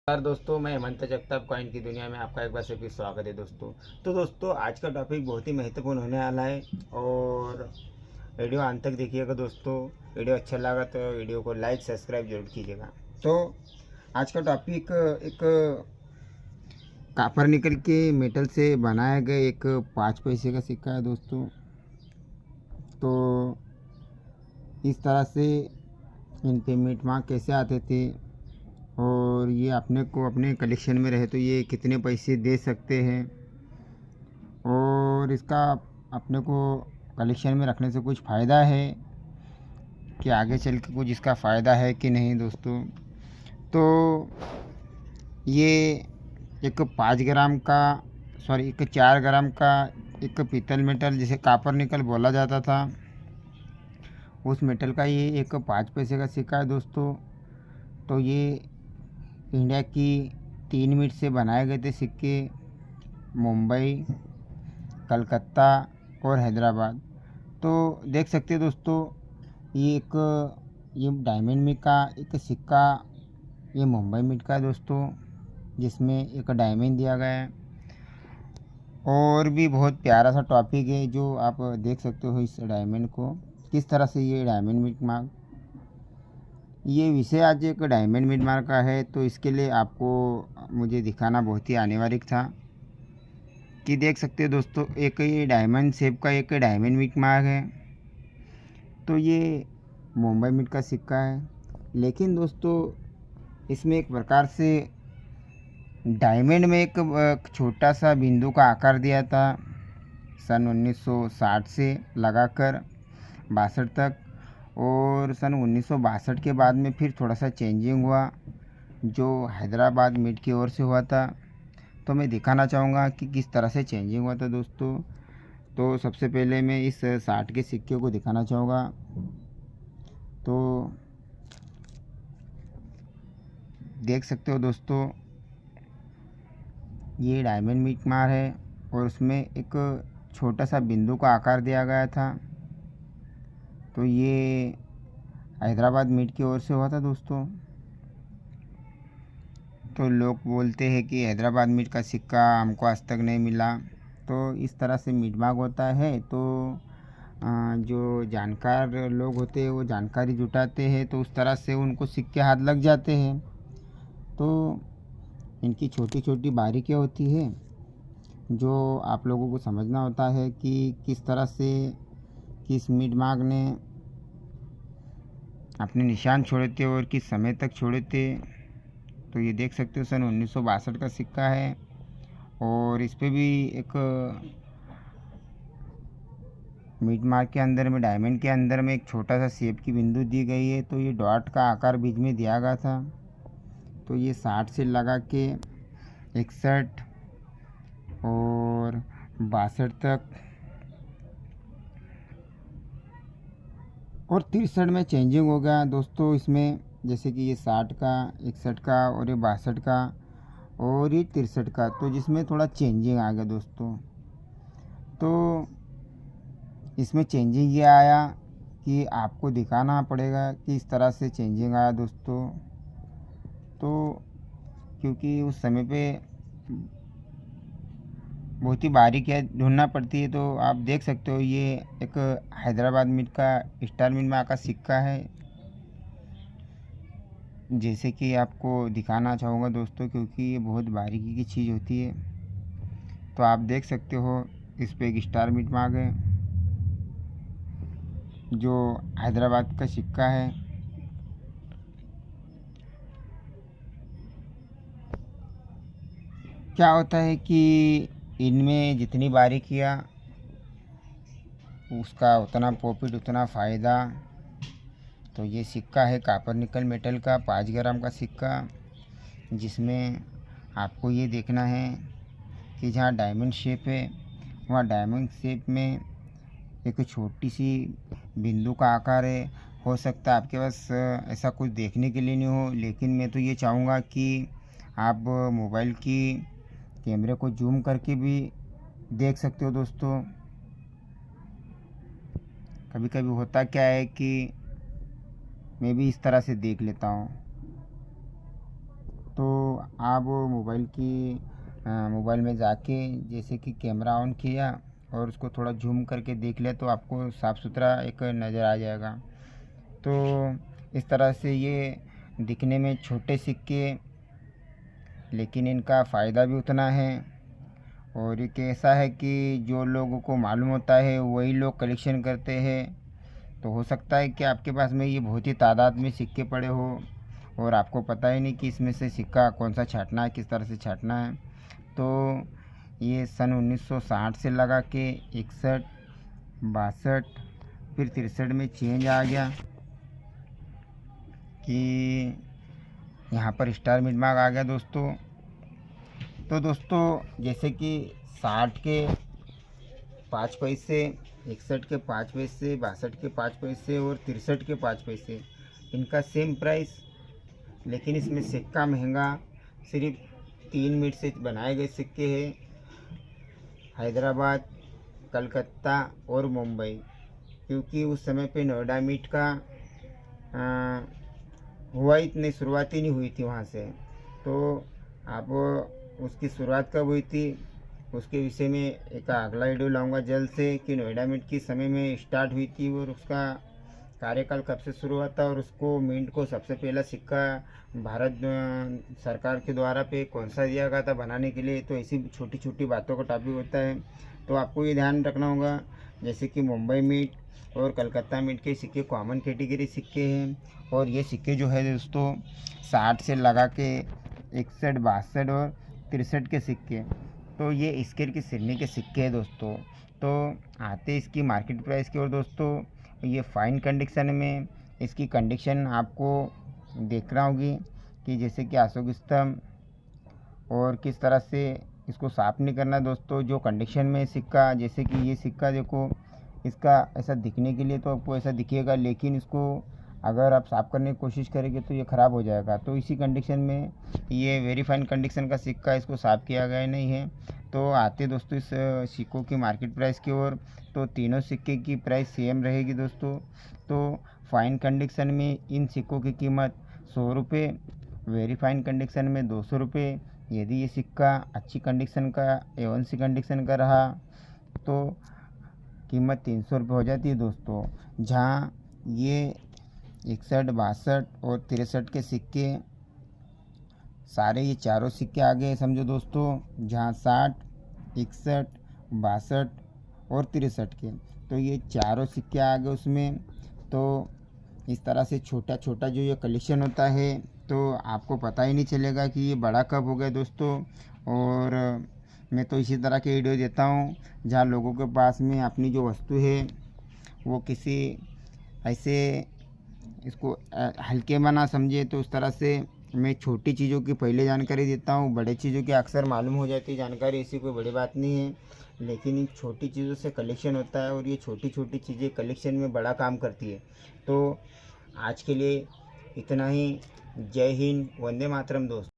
नमस्कार दोस्तों, मैं हेमंत जगताप कॉइन की दुनिया में आपका एक बार से फिर स्वागत है दोस्तों। तो दोस्तों, आज का टॉपिक बहुत ही महत्वपूर्ण होने वाला है और वीडियो अंत तक देखिएगा दोस्तों। वीडियो अच्छा लगा तो वीडियो को लाइक सब्सक्राइब जरूर कीजिएगा। तो आज का टॉपिक एक कापर निकल के मेटल से बनाया गया एक 5 पैसे का सिक्का है दोस्तों। तो इस तरह से इन पे मीट मार्क कैसे आते थे और ये अपने को अपने कलेक्शन में रहे तो ये कितने पैसे दे सकते हैं और इसका अपने को कलेक्शन में रखने से कुछ फ़ायदा है कि आगे चल के कुछ इसका फ़ायदा है कि नहीं दोस्तों। तो ये एक 5 ग्राम का एक 4 ग्राम का एक पीतल मेटल जिसे कापर निकल बोला जाता था, उस मेटल का ये एक 5 पैसे का सिक्का है दोस्तों। तो ये इंडिया की 3 मिनट से बनाए गए थे सिक्के, मुंबई, कलकत्ता और हैदराबाद। तो देख सकते हैं दोस्तों, ये डायमंड मिट का एक सिक्का ये मुंबई मिट का है दोस्तों, जिसमें एक डायमंड दिया गया है। और भी बहुत प्यारा सा टॉपिक है जो आप देख सकते हो इस डायमंड को, किस तरह से ये डायमंड मिट मार्क, ये विषय आज एक डायमंड मिट मार्क का है। तो इसके लिए आपको मुझे दिखाना बहुत ही अनिवार्य था कि देख सकते हो दोस्तों, एक ये डायमंड शेप का एक डायमंड मिट मार्क है। तो ये मुंबई मिट का सिक्का है, लेकिन दोस्तों इसमें एक प्रकार से डायमंड में एक छोटा सा बिंदु का आकार दिया था सन 1960 से लगाकर 62 तक। और सन 1962 के बाद में फिर थोड़ा सा चेंजिंग हुआ जो हैदराबाद मिट की ओर से हुआ था। तो मैं दिखाना चाहूँगा कि किस तरह से चेंजिंग हुआ था दोस्तों। तो सबसे पहले मैं इस 60 के सिक्के को दिखाना चाहूँगा। तो देख सकते हो दोस्तों, ये डायमंड मिट मार है और उसमें एक छोटा सा बिंदु का आकार दिया गया था। तो ये हैदराबाद मिट की ओर से हुआ था दोस्तों। तो लोग बोलते हैं कि हैदराबाद मिट का सिक्का हमको आज तक नहीं मिला। तो इस तरह से मिट मार्क होता है। तो जो जानकार लोग होते हैं वो जानकारी जुटाते हैं, तो उस तरह से उनको सिक्के हाथ लग जाते हैं। तो इनकी छोटी छोटी बारीकियाँ होती है जो आप लोगों को समझना होता है कि किस तरह से किस मिट मार्क ने अपने निशान छोड़े थे और किस समय तक छोड़े थे। तो ये देख सकते हो सन 1962 का सिक्का है और इस पे भी एक मिट मार्क के अंदर में डायमंड के अंदर में एक छोटा सा शेप की बिंदु दी गई है। तो ये डॉट का आकार बीच में दिया गया था। तो ये 60 से लगा के 61 और 62 तक और 63 में चेंजिंग हो गया दोस्तों इसमें, जैसे कि ये 60 का, 61 का और ये 62 का और ये 63 का। तो जिसमें थोड़ा चेंजिंग आ गया दोस्तों। तो इसमें चेंजिंग ये आया कि आपको दिखाना पड़ेगा कि इस तरह से चेंजिंग आया दोस्तों। तो क्योंकि उस समय पे बहुत ही बारीकियाँ ढूंढना पड़ती है। तो आप देख सकते हो ये एक हैदराबाद मिट का स्टार मिट मार्क का सिक्का है, जैसे कि आपको दिखाना चाहूँगा दोस्तों, क्योंकि ये बहुत बारीकी की चीज़ होती है। तो आप देख सकते हो इस पे एक स्टार मिट मार्क है जो हैदराबाद का सिक्का है। क्या होता है कि इनमें जितनी बारीकियाँ उसका उतना प्रॉफिट उतना फ़ायदा। तो ये सिक्का है कापर निकल मेटल का 5 ग्राम का सिक्का, जिसमें आपको ये देखना है कि जहाँ डायमंड शेप है वहाँ डायमंड शेप में एक छोटी सी बिंदु का आकार है। हो सकता है आपके पास ऐसा कुछ देखने के लिए नहीं हो, लेकिन मैं तो ये चाहूँगा कि आप मोबाइल की कैमरे को जूम करके भी देख सकते हो दोस्तों। कभी कभी होता क्या है कि मैं भी इस तरह से देख लेता हूँ। तो आप मोबाइल में जाके जैसे कि कैमरा ऑन किया और उसको थोड़ा जूम करके देख लिया तो आपको साफ़ सुथरा एक नज़र आ जाएगा। तो इस तरह से ये दिखने में छोटे सिक्के, लेकिन इनका फ़ायदा भी उतना है। और एक ऐसा है कि जो लोगों को मालूम होता है वही लोग कलेक्शन करते हैं। तो हो सकता है कि आपके पास में ये बहुत ही तादाद में सिक्के पड़े हो और आपको पता ही नहीं कि इसमें से सिक्का कौन सा छांटना है, किस तरह से छांटना है। तो ये सन 1960 से लगा के 61, 62 फिर 63 में चेंज आ गया कि यहाँ पर स्टार मिडमार्क आ गया दोस्तों। तो दोस्तों जैसे कि 60 के 5 पैसे, 61 के 5 पैसे, 62 के 5 पैसे और 63 के 5 पैसे, इनका सेम प्राइस, लेकिन इसमें सिक्का महंगा। सिर्फ 3 मिनट से बनाए गए सिक्के हैं। हैदराबाद, कलकत्ता और मुंबई, क्योंकि उस समय पे नोएडा मीट का हुआ इतनी शुरुआत ही नहीं हुई थी वहाँ से। तो आप उसकी शुरुआत कब हुई थी उसके विषय में एक अगला वीडियो लाऊंगा जल्द से, कि नोएडा मिंट किस समय में स्टार्ट हुई थी और उसका कार्यकाल कब से शुरू हुआ था और उसको मिंट को सबसे पहला सिक्का भारत सरकार के द्वारा पे कौन सा दिया गया था बनाने के लिए। तो ऐसी छोटी छोटी बातों का टॉपिक होता है। तो आपको ये ध्यान रखना होगा जैसे कि मुंबई मिंट और कलकत्ता मिंट के सिक्के कॉमन कैटेगरी सिक्के हैं। और ये सिक्के जो है दोस्तों 60 से लगा के 61, 62 और 63 के सिक्के, तो ये स्केल की श्रेणी के सिक्के हैं दोस्तों। तो आते इसकी मार्केट प्राइस की ओर दोस्तों, ये फाइन कंडीशन में इसकी कंडीशन आपको देखना होगी कि जैसे कि अशोक स्तंभ और किस तरह से इसको साफ़ नहीं करना दोस्तों। जो कंडीशन में सिक्का, जैसे कि ये सिक्का देखो, इसका ऐसा दिखने के लिए तो आपको ऐसा दिखेगा, लेकिन इसको अगर आप साफ़ करने की कोशिश करेंगे तो ये ख़राब हो जाएगा। तो इसी कंडीशन में ये वेरी फाइन कंडीशन का सिक्का, इसको साफ़ किया गया नहीं है। तो आते दोस्तों इस सिक्कों की मार्केट प्राइस की ओर, तो तीनों सिक्के की प्राइस सेम रहेगी दोस्तों। तो फाइन कंडीशन में इन सिक्कों की कीमत 100 रुपये, वेरी फाइन कंडीशन में 200 रुपये। यदि ये सिक्का अच्छी कंडीशन का A1C कंडीशन का रहा तो कीमत 300 रुपये हो जाती है दोस्तों। जहाँ ये 61, 62 और 63 के सिक्के, सारे ये चारों सिक्के आ गए समझो दोस्तों। जहाँ 60, 61, 62 और 63 के, तो ये चारों सिक्के आ गए उसमें। तो इस तरह से छोटा छोटा जो ये कलेक्शन होता है तो आपको पता ही नहीं चलेगा कि ये बड़ा कब हो गया दोस्तों। और मैं तो इसी तरह के वीडियो देता हूँ जहाँ लोगों के पास में अपनी जो वस्तु है वो किसी ऐसे इसको हल्के में ना समझे, तो उस तरह से मैं छोटी चीज़ों की पहले जानकारी देता हूँ। बड़े चीज़ों की अक्सर मालूम हो जाती है जानकारी, ऐसी कोई बड़ी बात नहीं है, लेकिन इन छोटी चीज़ों से कलेक्शन होता है और ये छोटी छोटी चीज़ें कलेक्शन में बड़ा काम करती है। तो आज के लिए इतना ही। जय हिंद, वंदे मातरम दोस्त।